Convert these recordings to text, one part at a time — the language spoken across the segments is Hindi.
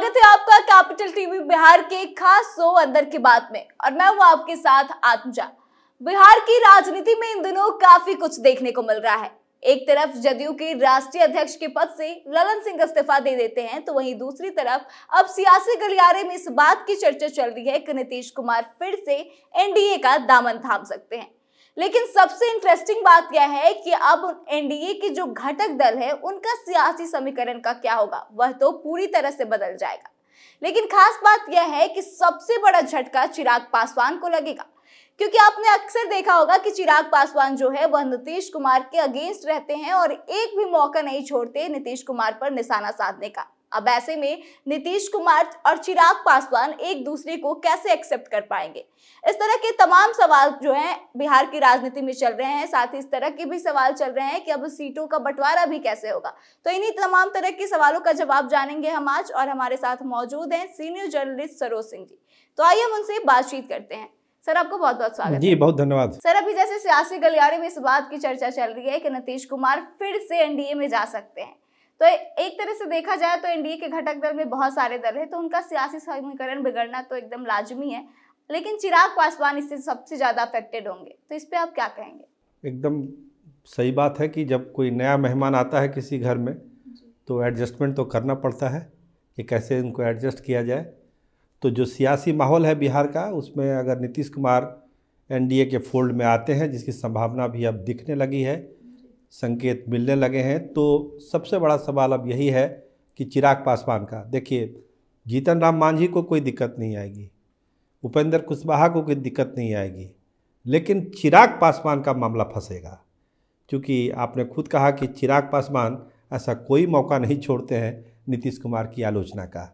स्वागत है आपका कैपिटल टीवी बिहार के एक खास शो अंदर की बात में, और मैं हूं आपके साथ आत्मजा। बिहार की राजनीति में इन दिनों काफी कुछ देखने को मिल रहा है। एक तरफ जदयू के राष्ट्रीय अध्यक्ष के पद से ललन सिंह इस्तीफा दे देते हैं, तो वहीं दूसरी तरफ अब सियासी गलियारे में इस बात की चर्चा चल रही है कि नीतीश कुमार फिर से एनडीए का दामन थाम सकते हैं। लेकिन सबसे इंटरेस्टिंग बात यह है कि अब एनडीए के जो घटक दल है उनका सियासी समीकरण का क्या होगा, वह तो पूरी तरह से बदल जाएगा। लेकिन खास बात यह है कि सबसे बड़ा झटका चिराग पासवान को लगेगा, क्योंकि आपने अक्सर देखा होगा कि चिराग पासवान जो है वह नीतीश कुमार के अगेंस्ट रहते हैं और एक भी मौका नहीं छोड़ते नीतीश कुमार पर निशाना साधने का। अब ऐसे में नीतीश कुमार और चिराग पासवान एक दूसरे को कैसे एक्सेप्ट कर पाएंगे, इस तरह के तमाम सवाल जो हैं बिहार की राजनीति में चल रहे हैं। साथ ही इस तरह के भी सवाल चल रहे हैं कि अब सीटों का बंटवारा भी कैसे होगा। तो इन्हीं तमाम तरह के सवालों का जवाब जानेंगे हम आज, और हमारे साथ मौजूद हैं सीनियर जर्नलिस्ट सरोज सिंह जी। तो आइए हम उनसे बातचीत करते हैं। सर, आपको बहुत बहुत स्वागत जी। बहुत धन्यवाद। सर, अभी जैसे सियासी गलियारे में इस बात की चर्चा चल रही है कि नीतीश कुमार फिर से एनडीए में जा सकते हैं, तो एक तरह से देखा जाए तो एनडीए के घटक दल में बहुत सारे दल हैं, तो उनका सियासी समीकरण बिगड़ना तो एकदम लाजमी है। लेकिन चिराग पासवान इससे सबसे ज्यादा अफेक्टेड होंगे, तो इस पे आप क्या कहेंगे? एकदम सही बात है कि जब कोई नया मेहमान आता है किसी घर में तो एडजस्टमेंट तो करना पड़ता है कि कैसे उनको एडजस्ट किया जाए। तो जो सियासी माहौल है बिहार का, उसमें अगर नीतीश कुमार एनडीए के फोल्ड में आते हैं, जिसकी संभावना भी अब दिखने लगी है, संकेत मिलने लगे हैं, तो सबसे बड़ा सवाल अब यही है कि चिराग पासवान का। देखिए, जीतन राम मांझी को कोई दिक्कत नहीं आएगी, उपेंद्र कुशवाहा को कोई दिक्कत नहीं आएगी, लेकिन चिराग पासवान का मामला फंसेगा। क्योंकि आपने खुद कहा कि चिराग पासवान ऐसा कोई मौका नहीं छोड़ते हैं नीतीश कुमार की आलोचना का,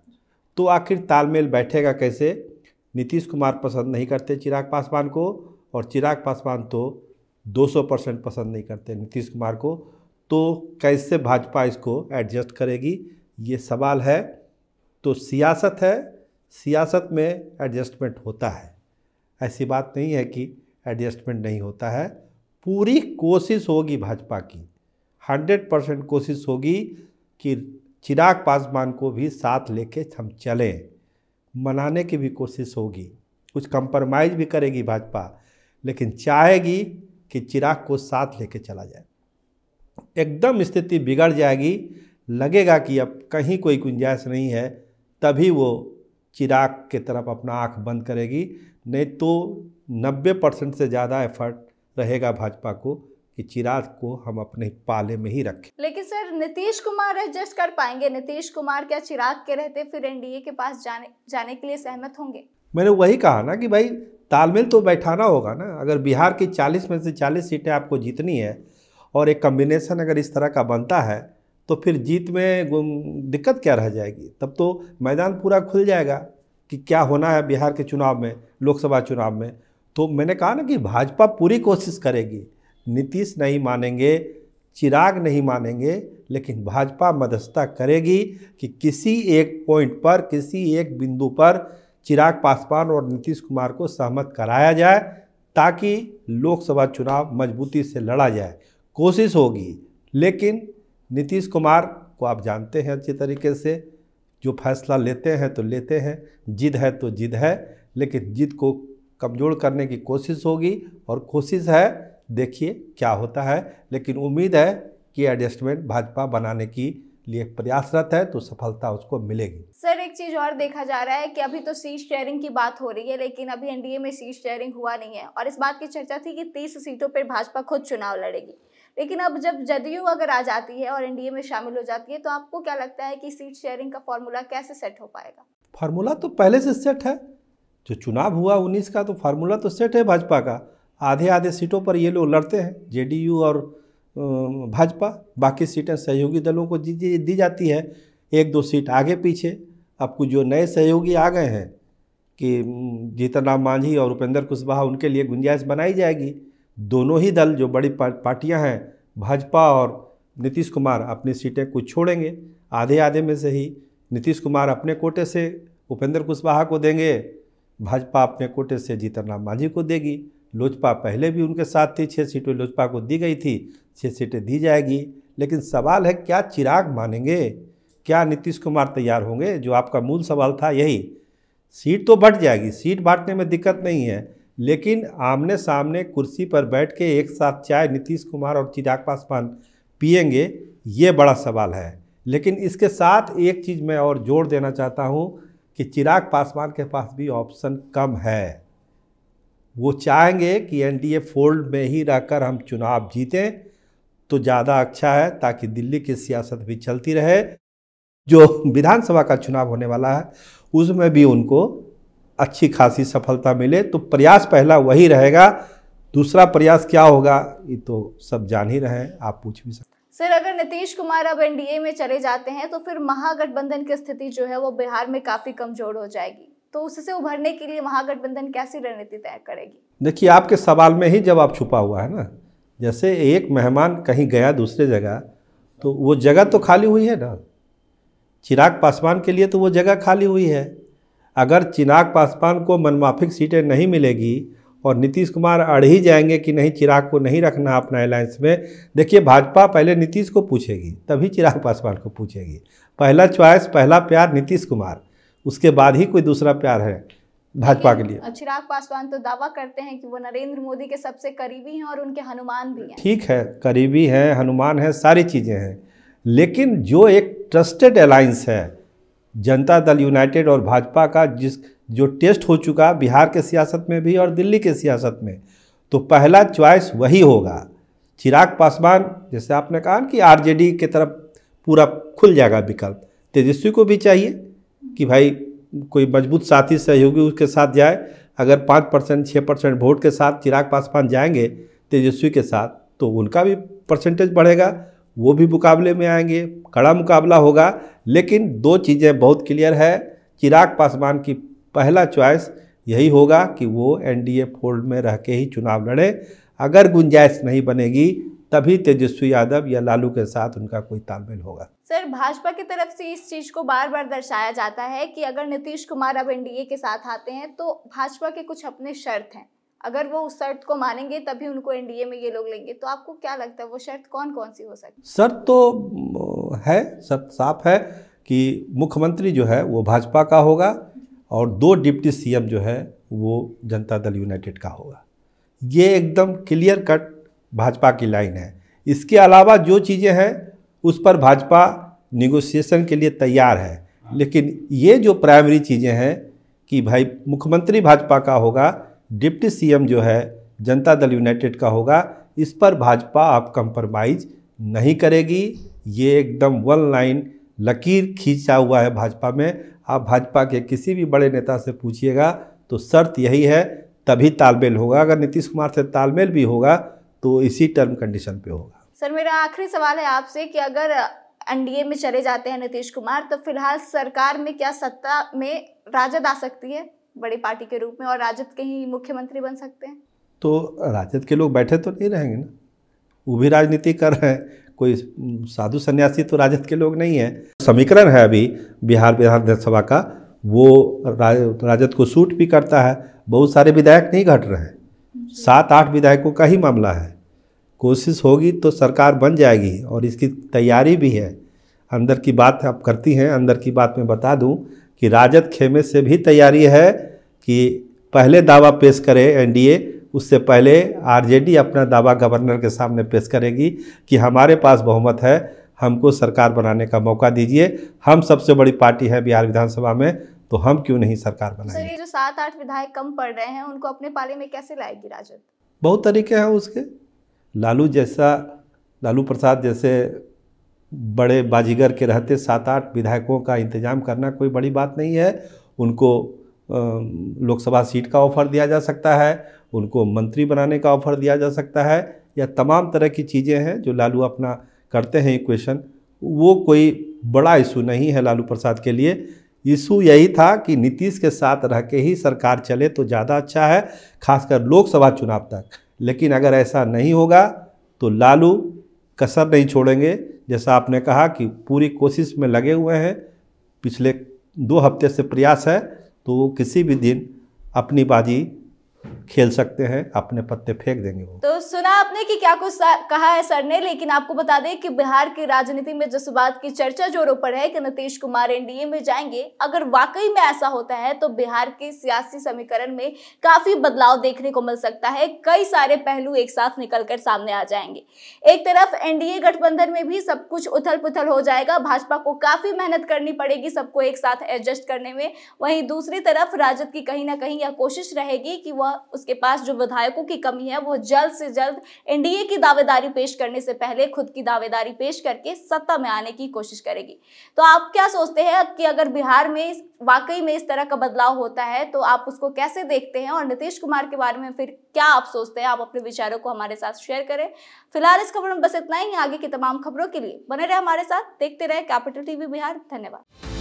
तो आखिर तालमेल बैठेगा कैसे? नीतीश कुमार पसंद नहीं करते चिराग पासवान को, और चिराग पासवान तो 200% पसंद नहीं करते नीतीश कुमार को, तो कैसे भाजपा इसको एडजस्ट करेगी, ये सवाल है। तो सियासत है, सियासत में एडजस्टमेंट होता है, ऐसी बात नहीं है कि एडजस्टमेंट नहीं होता है। पूरी कोशिश होगी भाजपा की, 100% कोशिश होगी कि चिराग पासवान को भी साथ लेके हम चलें, मनाने की भी कोशिश होगी, कुछ कंप्रोमाइज़ भी करेगी भाजपा, लेकिन चाहेगी कि चिराग को साथ लेके चला जाए। एकदम स्थिति बिगड़ जाएगी, लगेगा कि अब कहीं कोई गुंजाइश नहीं है, तभी वो चिराग के तरफ अपना आंख बंद करेगी, नहीं तो 90% से ज़्यादा एफर्ट रहेगा भाजपा को कि चिराग को हम अपने पाले में ही रखें। लेकिन सर, नीतीश कुमार एडजस्ट कर पाएंगे? नीतीश कुमार क्या चिराग के रहते फिर एनडीए के पास जाने के लिए सहमत होंगे? मैंने वही कहा ना कि भाई तालमेल तो बैठाना होगा ना। अगर बिहार की 40 में से 40 सीटें आपको जीतनी है और एक कम्बिनेशन अगर इस तरह का बनता है, तो फिर जीत में दिक्कत क्या रह जाएगी? तब तो मैदान पूरा खुल जाएगा कि क्या होना है बिहार के चुनाव में, लोकसभा चुनाव में। तो मैंने कहा ना कि भाजपा पूरी कोशिश करेगी, नीतीश नहीं मानेंगे, चिराग नहीं मानेंगे, लेकिन भाजपा मध्यस्थता करेगी कि किसी एक पॉइंट पर, किसी एक बिंदु पर चिराग पासवान और नीतीश कुमार को सहमत कराया जाए, ताकि लोकसभा चुनाव मजबूती से लड़ा जाए। कोशिश होगी, लेकिन नीतीश कुमार को आप जानते हैं अच्छी तरीके से, जो फैसला लेते हैं तो लेते हैं, जिद है तो जिद है, लेकिन जिद को कमज़ोर करने की कोशिश होगी, और कोशिश है, देखिए क्या होता है। लेकिन उम्मीद है कि एडजस्टमेंट भाजपा बनाने की लिए प्रयासरत है, तो सफलता उसको मिलेगी। सर, एक चीज और देखा जा रहा है कि अभी तो सीट शेयरिंग की बात हो रही है, लेकिन अभी एनडीए में सीट शेयरिंग हुआ नहीं है, और इस बात की चर्चा थी कि 30 सीटों पर भाजपा खुद चुनाव लड़ेगी। लेकिन अब जब जदयू अगर आ जाती है और एनडीए में शामिल हो जाती है, तो आपको क्या लगता है कि सीट शेयरिंग का फॉर्मूला कैसे सेट हो पाएगा? फार्मूला तो पहले से सेट है, जो चुनाव हुआ 19 का, तो फार्मूला तो सेट है भाजपा का। आधे आधे सीटों पर ये लोग लड़ते हैं, जेडीयू और भाजपा, बाकी सीटें सहयोगी दलों को दी जाती है, 1-2 सीट आगे पीछे। अब कुछ जो नए सहयोगी आ गए हैं कि जीतन राम मांझी और उपेंद्र कुशवाहा, उनके लिए गुंजाइश बनाई जाएगी। दोनों ही दल जो बड़ी पार्टियां हैं, भाजपा और नीतीश कुमार, अपनी सीटें कुछ छोड़ेंगे, आधे आधे में से ही नीतीश कुमार अपने कोटे से उपेंद्र कुशवाहा को देंगे, भाजपा अपने कोटे से जीतन राम मांझी को देगी। लोजपा पहले भी उनके साथ थी, 6 सीटें लोजपा को दी गई थी, 6 सीटें दी जाएगी। लेकिन सवाल है क्या चिराग मानेंगे? क्या नीतीश कुमार तैयार होंगे? जो आपका मूल सवाल था यही। सीट तो बढ़ जाएगी, सीट बांटने में दिक्कत नहीं है, लेकिन आमने सामने कुर्सी पर बैठ के एक साथ चाय नीतीश कुमार और चिराग पासवान पिएंगे, ये बड़ा सवाल है। लेकिन इसके साथ एक चीज़ मैं और जोड़ देना चाहता हूँ कि चिराग पासवान के पास भी ऑप्शन कम है। वो चाहेंगे कि एनडीए फोल्ड में ही रहकर हम चुनाव जीतें तो ज़्यादा अच्छा है, ताकि दिल्ली की सियासत भी चलती रहे। जो विधानसभा का चुनाव होने वाला है उसमें भी उनको अच्छी खासी सफलता मिले, तो प्रयास पहला वही रहेगा। दूसरा प्रयास क्या होगा ये तो सब जान ही रहे हैं, आप पूछ भी सकते हैं। सर, अगर नीतीश कुमार अब एनडीए में चले जाते हैं तो फिर महागठबंधन की स्थिति जो है वो बिहार में काफी कमजोर हो जाएगी, तो उससे उभरने के लिए महागठबंधन कैसी रणनीति तय करेगी? देखिए, आपके सवाल में ही जवाब छुपा हुआ है ना। जैसे एक मेहमान कहीं गया दूसरे जगह, तो वो जगह तो खाली हुई है ना। चिराग पासवान के लिए तो वो जगह खाली हुई है। अगर चिराग पासवान को मनमाफिक सीटें नहीं मिलेगी और नीतीश कुमार अड़ ही जाएंगे कि नहीं चिराग को नहीं रखना अपना अलायंस में, देखिए भाजपा पहले नीतीश को पूछेगी तभी चिराग पासवान को पूछेगी। पहला चॉइस, पहला प्यार नीतीश कुमार, उसके बाद ही कोई दूसरा प्यार है भाजपा के लिए। चिराग पासवान तो दावा करते हैं कि वो नरेंद्र मोदी के सबसे करीबी हैं और उनके हनुमान भी हैं। ठीक है, करीबी हैं, हनुमान हैं, सारी चीज़ें हैं, लेकिन जो एक ट्रस्टेड अलायंस है जनता दल यूनाइटेड और भाजपा का, जो टेस्ट हो चुका बिहार के सियासत में भी और दिल्ली के सियासत में, तो पहला चॉइस वही होगा। चिराग पासवान, जैसे आपने कहा कि आरजेडी की तरफ पूरा खुल जाएगा विकल्प, तेजस्वी को भी चाहिए कि भाई कोई मजबूत साथी सहयोगी उसके साथ जाए। अगर 5% 6% वोट के साथ चिराग पासवान जाएंगे तेजस्वी के साथ, तो उनका भी परसेंटेज बढ़ेगा, वो भी मुकाबले में आएंगे, कड़ा मुकाबला होगा। लेकिन दो चीज़ें बहुत क्लियर है, चिराग पासवान की पहला चॉइस यही होगा कि वो एनडीए फोल्ड में रह के ही चुनाव लड़े। अगर गुंजाइश नहीं बनेगी तभी तेजस्वी यादव या लालू के साथ उनका कोई तालमेल होगा। सर, भाजपा की तरफ से इस चीज को बार बार दर्शाया जाता है कि अगर नीतीश कुमार अब एनडीए के साथ आते हैं तो भाजपा के कुछ अपने शर्त हैं, अगर वो उस शर्त को मानेंगे तभी उनको एनडीए में ये लोग लेंगे। तो आपको क्या लगता है वो शर्त कौन कौन सी हो सकती है? शर्त तो है, शर्त साफ है कि मुख्यमंत्री जो है वो भाजपा का होगा और 2 डिप्टी सीएम जो है वो जनता दल यूनाइटेड का होगा। ये एकदम क्लियर कट भाजपा की लाइन है। इसके अलावा जो चीज़ें हैं उस पर भाजपा निगोशिएशन के लिए तैयार है, लेकिन ये जो प्राइमरी चीज़ें हैं कि भाई मुख्यमंत्री भाजपा का होगा, डिप्टी सीएम जो है जनता दल यूनाइटेड का होगा, इस पर भाजपा अब कंप्रोमाइज़ नहीं करेगी। ये एकदम वन लाइन लकीर खींचा हुआ है भाजपा में। आप भाजपा के किसी भी बड़े नेता से पूछिएगा तो शर्त यही है, तभी तालमेल होगा। अगर नीतीश कुमार से तालमेल भी होगा तो इसी टर्म कंडीशन पे होगा। सर, मेरा आखिरी सवाल है आपसे कि अगर एनडीए में चले जाते हैं नीतीश कुमार, तो फिलहाल सरकार में क्या सत्ता में राजद आ सकती है बड़ी पार्टी के रूप में, और राजद के ही मुख्यमंत्री बन सकते हैं? तो राजद के लोग बैठे तो नहीं रहेंगे ना, वो भी राजनीति कर रहे हैं। कोई साधु सन्यासी तो राजद के लोग नहीं है। समीकरण है अभी बिहार विधानसभा का, वो राजद को सूट भी करता है। बहुत सारे विधायक नहीं घट रहे हैं, 7-8 विधायकों का ही मामला है। कोशिश होगी तो सरकार बन जाएगी और इसकी तैयारी भी है। अंदर की बात आप करती हैं, अंदर की बात मैं बता दूं कि राजद खेमे से भी तैयारी है कि पहले दावा पेश करे एनडीए, उससे पहले आरजेडी अपना दावा गवर्नर के सामने पेश करेगी कि हमारे पास बहुमत है, हमको सरकार बनाने का मौका दीजिए। हम सबसे बड़ी पार्टी है बिहार विधानसभा में, तो हम क्यों नहीं सरकार बनाएंगे। सर, ये जो 7-8 विधायक कम पड़ रहे हैं उनको अपने पाले में कैसे लाएगी राजद? बहुत तरीके हैं उसके। लालू प्रसाद जैसे बड़े बाजीगर के रहते 7-8 विधायकों का इंतजाम करना कोई बड़ी बात नहीं है। उनको लोकसभा सीट का ऑफर दिया जा सकता है, उनको मंत्री बनाने का ऑफर दिया जा सकता है, या तमाम तरह की चीज़ें हैं जो लालू अपना करते हैं इक्वेशन। वो कोई बड़ा इशू नहीं है लालू प्रसाद के लिए। इशू यही था कि नीतीश के साथ रह के ही सरकार चले तो ज़्यादा अच्छा है, खासकर लोकसभा चुनाव तक। लेकिन अगर ऐसा नहीं होगा तो लालू कसर नहीं छोड़ेंगे। जैसा आपने कहा कि पूरी कोशिश में लगे हुए हैं, पिछले 2 हफ्ते से प्रयास है, तो वो किसी भी दिन अपनी बाजी खेल सकते हैं, अपने पत्ते फेंक देंगे वो। तो सुना आपने कि क्या कुछ कहा है सर ने, लेकिन आपको बता दें कि बिहार की राजनीति में जिस बात की चर्चा जोरों पर है कि नीतीश कुमार एनडीए में जाएंगे, अगर वाकई में ऐसा होता है तो बिहार के सियासी समीकरण में काफी बदलाव देखने को मिल सकता है। कई सारे पहलू एक साथ निकलकर सामने आ जाएंगे। एक तरफ एनडीए गठबंधन में भी सब कुछ उथल पुथल हो जाएगा, भाजपा को काफी मेहनत करनी पड़ेगी सबको एक साथ एडजस्ट करने में। वहीं दूसरी तरफ राजद की कहीं ना कहीं यह कोशिश रहेगी कि वह उसके पास जो विधायकों की कमी है वो जल्द से जल्द एनडीए की दावेदारी पेश करने से पहले खुद की दावेदारी पेश करके सत्ता में आने की कोशिश करेगी। तो आप क्या सोचते हैं कि अगर बिहार में वाकई में इस तरह का बदलाव होता है तो आप उसको कैसे देखते हैं, और नीतीश कुमार के बारे में फिर क्या आप सोचते हैं? आप अपने विचारों को हमारे साथ शेयर करें। फिलहाल इस खबर में बस इतना ही। आगे की तमाम खबरों के लिए बने रहे हमारे साथ, देखते रहे कैपिटल टीवी बिहार। धन्यवाद।